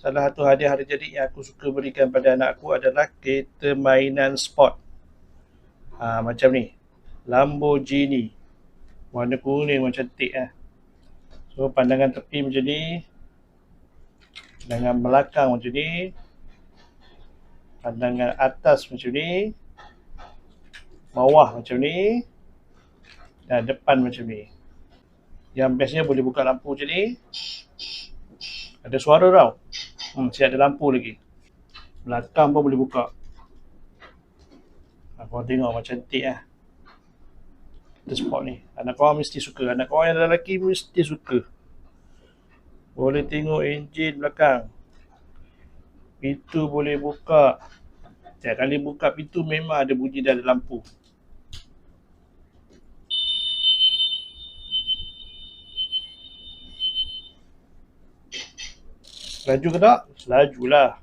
Salah satu hadiah hari jadi yang aku suka berikan pada anak aku adalah kereta mainan sport. Macam ni. Lamborghini. Warna kuning macam cantik lah. So pandangan tepi macam ni. Pandangan belakang macam ni. Pandangan atas macam ni. Bawah macam ni. Dan depan macam ni. Yang bestnya boleh buka lampu macam ni. Ada suara tau. Siap ada lampu lagi. Belakang pun boleh buka. Korang tengok macam cantik lah. Kereta sport ni. Anak korang mesti suka. Anak korang yang lelaki mesti suka. Boleh tengok enjin belakang. Pintu boleh buka. Setiap kali buka pintu memang ada bunyi dan ada lampu. Laju ke tak? Lajulah.